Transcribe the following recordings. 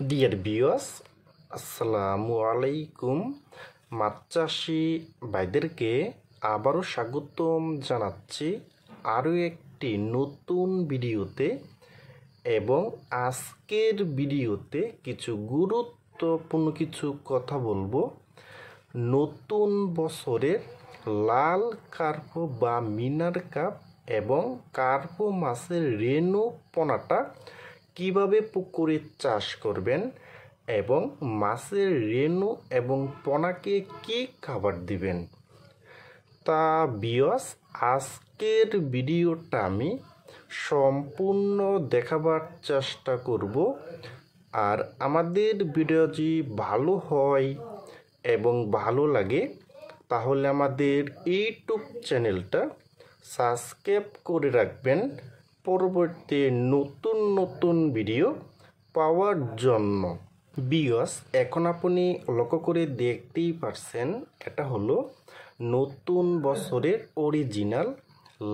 Dear viewers, আসসালামু আলাইকুম। মাছ চাষি ভাইদেরকে আবারও স্বাগতম জানাচ্ছি আরও একটি নতুন ভিডিওতে। এবং আজকের ভিডিওতে কিছু গুরুত্বপূর্ণ কিছু কথা বলবো। নতুন বছরের লাল কার্পো বা মিনার কাপ এবং কার্পো মাছের রেণু পোনাটা কিভাবে পুকুরে চাষ করবেন এবং মাছের রেণু এবং পোনাকে কি খাবার দিবেন, তা ভিউয়ার্স আজকের ভিডিওটা আমি সম্পূর্ণ দেখাবার চেষ্টা করব। আর আমাদের ভিডিও যদি ভালো হয় এবং ভালো লাগে তাহলে আমাদের ইউটিউব চ্যানেলটা সাবস্ক্রাইব করে রাখবেন পরবর্তী নতুন নতুন ভিডিও পাওয়ার জন্য। ভিউয়ার্স, এখন আপনি লক্ষ্য করে দেখতেই পারছেন, এটা হলো নতুন বছরের অরিজিনাল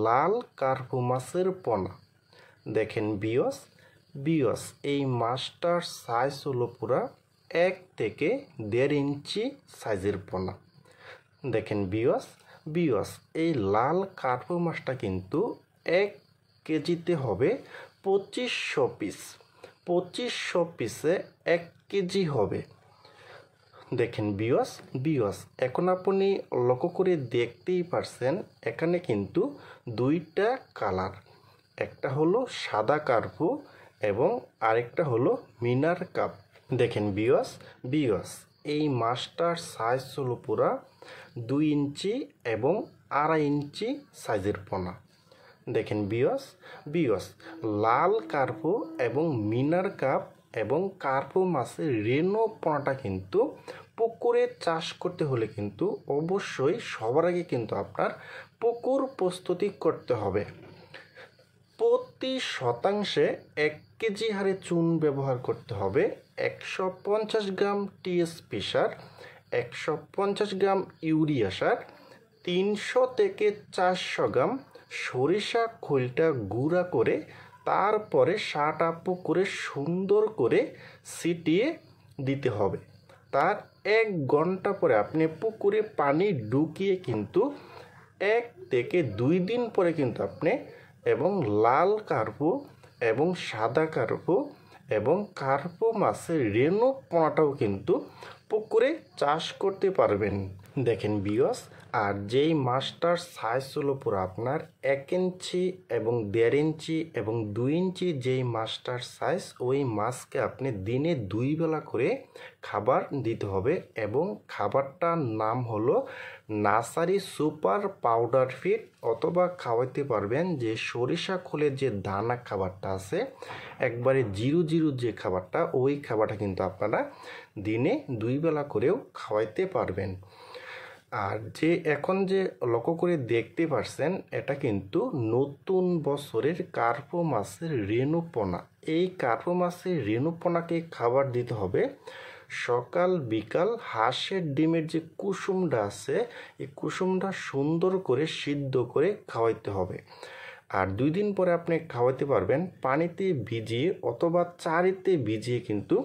লাল কার্পো মাছের পোনা। দেখেন ভিউয়ার্স এই মাছটার সাইজ হলো পুরা 1 থেকে 1.5 ইঞ্চি সাইজের পোনা। দেখেন ভিউয়ার্স এই লাল কার্পো মাছটা কিন্তু 1 কেজিতে হবে 2500 পিস। 2500 পিসে 1 কেজি হবে। দেখেন ভিউয়ার্স এখন আপনি লক্ষ্য করে দেখতেই পারছেন, এখানে কিন্তু দুইটা কালার, একটা হলো সাদা কার্পো এবং আরেকটা হলো মিনার কাপ। দেখেন ভিউয়ার্স এই মাছটার সাইজ হলো পুরা 2 ইঞ্চি এবং 2.5 ইঞ্চি সাইজের পোনা। দেখেন ভিউয়ার্স লাল কার্পো এবং মিনার কাপ এবং কার্পো মাছের রেণু পোনাটা কিন্তু পুকুরে চাষ করতে হলে কিন্তু অবশ্যই সবার আগে কিন্তু আপনার পুকুর প্রস্তুতি করতে হবে। প্রতি শতাংশে 1 কেজি হারে চুন ব্যবহার করতে হবে, 150 গ্রাম টিএসপি সার, 150 গ্রাম ইউরিয়া সার, 300 থেকে 400 গ্রাম সরিষা খোলটা গুঁড়া করে তারপরে সারটা পুকুরে সুন্দর করে ছিটিয়ে দিতে হবে। তার 1 ঘন্টা পরে আপনি পুকুরে পানি ঢুকিয়ে কিন্তু 1 থেকে 2 দিন পরে কিন্তু আপনি এবং লাল কার্পো এবং সাদা কার্পো এবং কার্পো মাছের রেণু পোনাটাও কিন্তু পুকুরে চাষ করতে পারবেন। দেখেন ভিউয়ার্স, আর যেই মাছটার সাইজ হলো পুরো আপনার 1 ইঞ্চি এবং 1.5 ইঞ্চি এবং 2 ইঞ্চি, যেই মাছটার সাইজ ওই মাছকে আপনি দিনে 2 বেলা করে খাবার দিতে হবে এবং খাবারটার নাম হলো নার্সারি সুপার পাউডার ফিড, অথবা খাওয়াইতে পারবেন যে সরিষা খোলের যে দানা খাবারটা আছে একবারে 0 যে খাবারটা, ওই খাবারটা কিন্তু আপনারা দিনে 2 বেলা করেও খাওয়াইতে পারবেন। আর যে এখন যে লক্ষ্য করে দেখতে পারছেন, এটা কিন্তু নতুন বছরের কার্পো মাছের রেণু পোনা। এই কার্পো মাছের রেণু পোনাকে খাবার দিতে হবে সকাল বিকাল। হাঁসের ডিমের যে কুসুমটা আছে এই কুসুমটা সুন্দর করে সিদ্ধ করে খাওয়াইতে হবে। আর 2 দিন পরে আপনি খাওয়াতে পারবেন পানিতে ভিজিয়ে অথবা চারিতে ভিজিয়ে, কিন্তু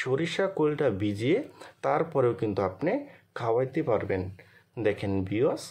সরিষা খোলটা ভিজিয়ে তারপরেও কিন্তু আপনি খাওয়াইতে পারবেন। দেখেন ভিউয়ার্স